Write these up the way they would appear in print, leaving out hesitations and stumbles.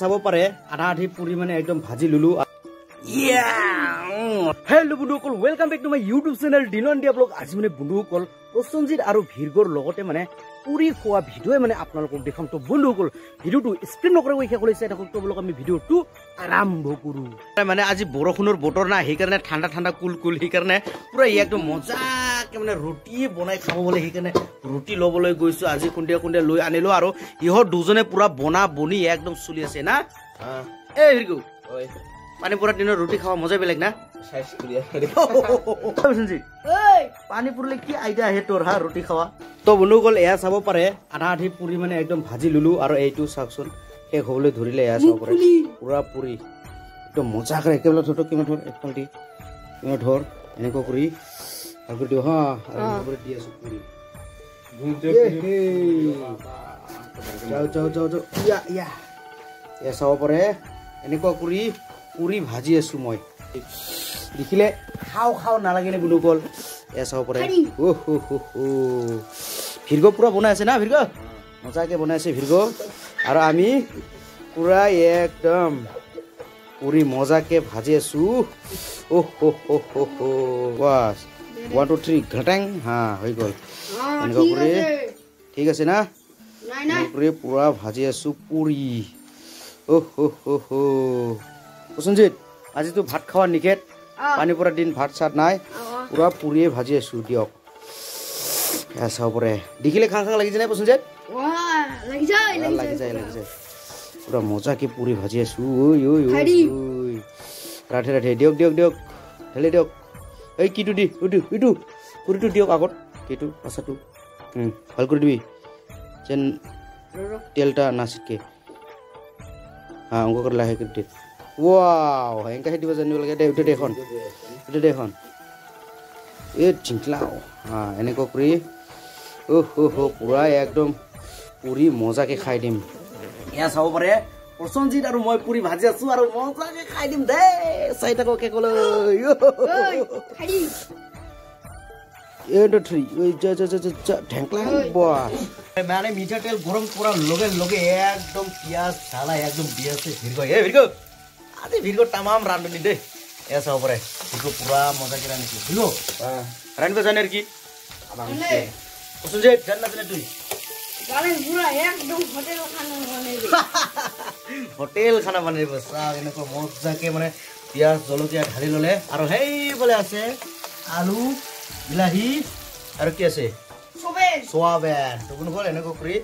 চাব পাৰে আধা আধি পুৰি মানে একদম ভাজি লুলো হেল্ল' বন্ধুসকল welcome back to my YouTube channel দিনন দিয়া ব্লগ আজি মানে বন্ধুসকল প্ৰসঞ্জিত আৰু ভিৰগৰ লগতে মানে পুৰি খোৱা ভিডিঅ'ই মানে আপোনালোকক দেখাম তো বন্ধুসকল ভিডিঅ'টো স্ক্ৰীন নকৰাকৈ শেষ কৰিছে দেখক তো ব্লগ আমি ভিডিঅ'টো আৰম্ভ কৰো মানে আজি বৰষুণৰ বতৰ না সেইকাৰণে ঠাণ্ডা ঠাণ্ডা কুল কুল সেইকাৰণে পুৰা একদম মজাকে মানে ৰুটি বনাই খাব বলে সেইকাৰণে ৰুটি ল'বলৈ গৈছো আজি খুন্দিয়া খুন্দিয়া লৈ আনিলো আৰু ইহঁত দুজনে পুৰা বনা বনি একদম চলি আছে না এই ভিৰগু পানী পুৰা দিনৰ ৰুটি খাওয়া মজা বেলেগ না পানী পুৰিলে কি আইডিয়া আহে তোৰ হা ৰুটি খাওয়া তো বন্ধুসকল এয়া চাব পাৰে আধা আধি পুৰি মানে একদম ভাজি লুলো আৰু এইটো চাওকচোন শেষ হ'বলৈ ধৰিলে এয়া চাব পাৰে পুৰা পুৰি একদম মজাকে একেবাৰে ধৰ কিমান ধৰ একফালটি কিমান ধৰ এনেকুৱা কৰি আৰু দিওঁ হা আৰু দি আছো পুৰি যাও যাও যাও যাও ইয়া ইয়া এয়া চাব পাৰে এনেকুৱা কৰি পুৰি ভাজি আছো মই দেখিলে খাও খাও নালাগিলে বন্ধুসকল এয়া চাব পাৰে ভিৰগ পুৰা বনাই আছে না ভিৰগ মজাকে বনাই আছে ভিৰগ আৰু আমি পুৰা একদম পুৰি মজাকে ভাজি আছো বাস 1 2 3 ঘটাং হা হৈ গ'ল এনেকুৱা কৰি ঠিক আছে না পুৰি পুৰা ভাজি আছো পুৰি প্ৰসঞ্জিত আজি তো ভাত খাওয়া নিষেধ পানী পৰা দিন ভাত চাত নাই পুৰা পুৰিয়ে ভাজি আছো দিয়ক চাব পাৰে দেখিলে খাং খাং লাগিছে নাই প্ৰসঞ্জিত লাগি যায় পুৰা মজাকে পুৰি ভাজি আছো ৰাধে ৰাধে দিয়ক দিয়ক দিয়ক ঢেলে দিয়ক এই কিটো দি ইটো পুৰিটো দিয়ক আগত কিটো পাছাটো ভাল কৰি দিবি যেন তেলটা নাচিতকে হা অংক কৰি লাহে কৰি দে ৱাও এনেকৈ দিব জানিব লাগে দে উঠে এখন এই চিংকলাও হা এনেকুৱা কৰি পুৰা একদম পুৰি মজাকে খাই দিম এয়া চাব পাৰে প্ৰসঞ্জিত আৰু মই পুৰি ভাজি আছো আৰু মজাকে খাই দিম দে চাই থাকক কেকলৈ মানে মিঠা তেল গৰম কৰাৰ লগে লগে একদম পিঁয়াজ ঢালাই একদম দি আছে ভিৰগ ভিৰগ আজি ভিৰগ তামাম ৰান্ধনি দেই এয়া চাব পাৰে ভিৰগ পুৰা মজাকে ৰান্ধিছে ভিৰগ ৰান্ধিব জানে আৰু কি প্ৰসঞ্জিত জান নাজানে তুই হোটেল খানা বনাব চাওক এনেকুৱা মজাকে মানে পিঁয়াজ জলকীয়া ঢালি ল'লে আৰু সেইফালে আছে আলু বিলাহী আৰু কি আছে সোয়াবিন তো বন্ধুসকল এনেকুৱা কৰি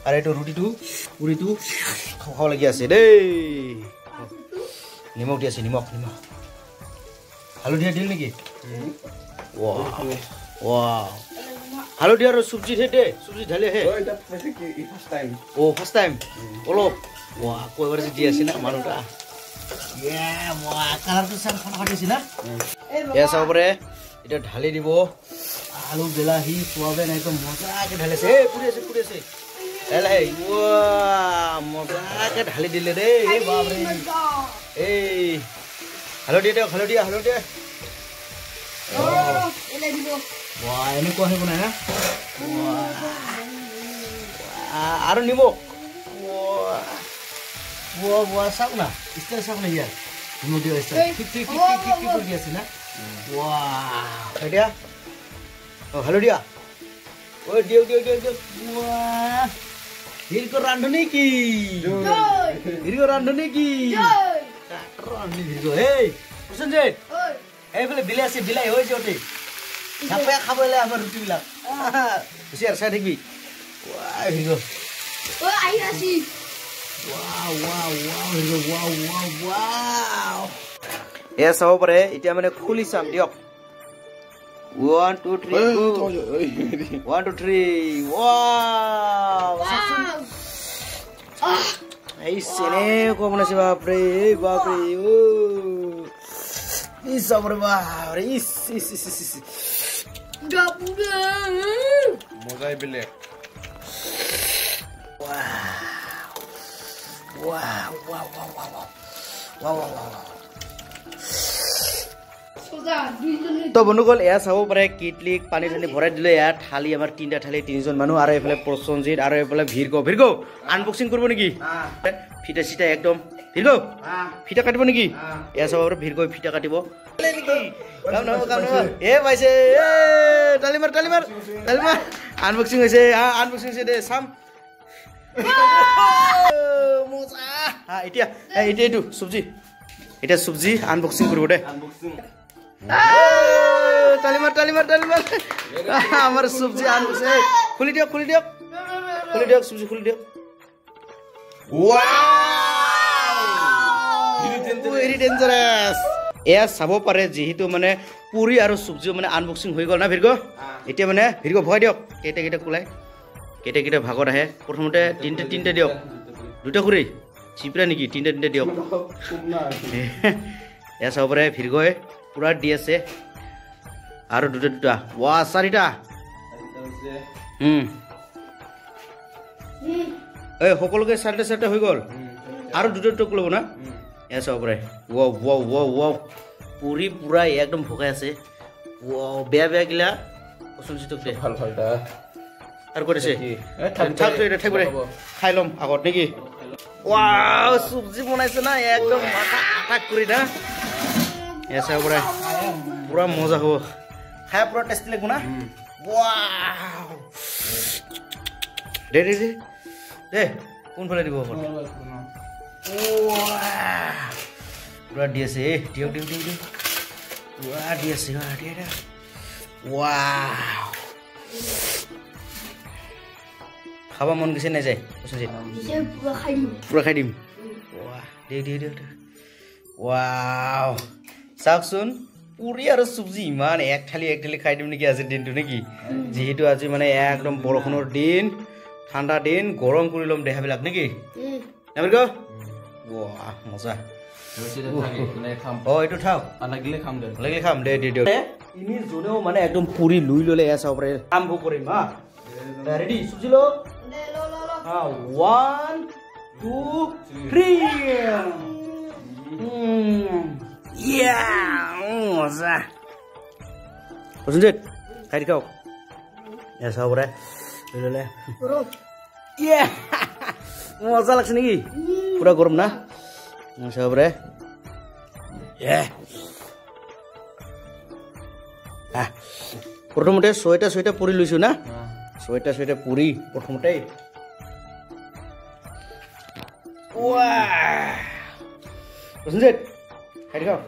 আৰু এইটো ৰুটিটো পুৰিটো খাব লাগি আছে দেই নিমখ দি আছে নিমখ হালধীয়া দিল নেকি হালধীয়া আৰু চব্জি দে চব্জি ঢালি আহে ফাৰ্ষ্ট টাইম অলপ কৈবাৰ দি আছে না মানুহটা কালাৰটো চাম ফটা ফাটিছে না এয়া চাব পাৰে এতিয়া ঢালি দিব আলু বিলাহী সোয়াবিন একদম মজাকে ঢালিছে পুৰি আছে মজাকে ঢালি দিলে দেই বাপৰে এই হালধীয়া এনেকুৱা হৈ বনাই হা আৰু নিমখ চাওক না ষ্টাইল চাওক না ইয়াৰ নিমখ দিয়া ষ্টাইল কৰি আছে না এতিয়া হালধীয়া দিয়ক ভিৰগ ৰান্ধনি কি ভিৰগ এই প্ৰসঞ্জিত এইফালে বিলাই আছে বিলাই হৈ যাওঁতে চাপে খাবলৈ আমাৰ ৰুটিবিলাক হুচিয়াৰ চাই থাকিবি ভিৰগ এয়া চাব পাৰে এতিয়া মানে খুলি চাম দিয়ক 1 2 3 1 2 3 এই সেনে কো বনাইছে বাপৰে ই সাবৰে বাপৰে ইস মজাই বেলে তো বন্ধুসকল এয়া চাব পাৰে কিটলিক পানী ঠানি ভৰাই দিলে ইয়াত থালি আমাৰ তিনিটা থালি তিনিজন মানুহ আৰু এইফালে প্ৰসঞ্জিত আৰু এইফালে ভিৰগ আনবক্সিং কৰিব নেকি ফিটা চিটা একদম ভিৰগ ফিটা কাটিব নেকি এয়া চাব পাৰে ভিৰগ ফিটা কাটিব এ পাইছে তালিমাৰ আনবক্সিং হৈছে দে চাম এতিয়া এইটো চব্জি এটা চব্জি আনবক্সিং কৰিব দে তালিমাৰ আমাৰ চব্জি আনবক্সিং খুলি দিয়ক চব্জি খুলি দিয়ক ভেৰি ডেঞ্জাৰাছ এয়া চাব পাৰে যিহেতু মানে পুৰি আৰু চব্জি মানে আনবক্সিং হৈ গ'ল না ভিৰগ এতিয়া মানে ভিৰগ ভৰাই দিয়ক কেইটা কোলাই কেইটা ভাগত আহে প্ৰথমতে তিনিটা দিয়ক দুটা কৰি চিপৰা নেকি তিনিটা দিয়ক এয়া চাব পাৰে ভিৰগই পুৰা দি আছে আৰু দুটা ৱা চাৰিটা এই সকলোকে চাৰিটা হৈ গ'ল আৰু দুটা ল'ব না এয়া চাব পাৰে ৱাও পুৰি পুৰা একদম ভগাই আছে বেয়া গিলা পচন্দিতক দে ভাল আৰু কৰিছে খাই ল'ম আগত নেকি ৱাও চব্জি বনাইছে না একদম আটাক কৰি না এয়া চাব পাৰে পুৰা মজা হ'ব খাই পুৰা টেষ্টি লাগিব না ৱাও দে কোনফালে দিব পুৰা দি আছে দিয়ক পুৰা দি আছে ৱাও খাব মন গৈছে নাই যায় পুৰা খাই দিম ৱাও চাওকচোন পুৰি আৰু চব্জি ইমান এক থালি খাই দিম নেকি আজিৰ দিনটো নেকি যিহেতু আজি মানে একদম বৰষুণৰ দিন ঠাণ্ডা দিন গৰম কৰি ল'ম দেহাবিলাক নেকি মজা এইটো থাক লাগিলে খাম দে দিয়ক যোনেও মানে একদম পুৰি লৈ ল'লে এয়া চাব পাৰে আৰম্ভ কৰিম হা ৰেডি চব্জি ল 1 2 3 মজা পছন্দিত খাই দিখাও এয়া চাব পাৰে লৈ ল'লে মজা লাগছে নেকি পুৰা গৰম না চাব পাৰে প্ৰথমতে ছয়টা পুৰি লৈছো না ছয়টা পুৰি প্ৰথমতে পছন্দিত খাই দিখাও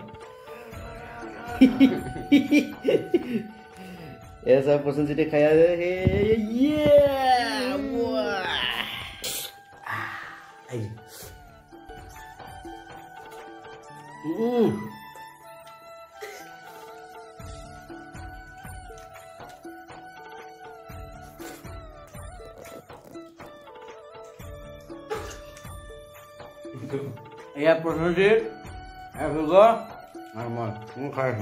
ऐसा पसंद से खाया है ये या पसंद से ऐसा नॉर्मल खाए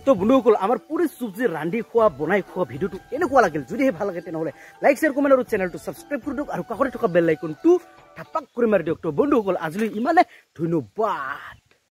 তো বন্ধুসকল আমাৰ পুৰি চব্জি ৰান্ধি খোৱা বনাই খোৱা ভিডিঅ'টো এনেকুৱা লাগিল যদিহে ভাল লাগে তেনেহ'লে লাইক শ্বেয়াৰ কমেণ্ট আৰু চেনেলটো ছাবস্ক্ৰাইব কৰি দিয়ক আৰু কাষতে থকা বেল আইকনটো ধাপাক কৰি মাৰি দিয়ক তো বন্ধুসকল আজিলৈ ইমানে ধন্যবাদ।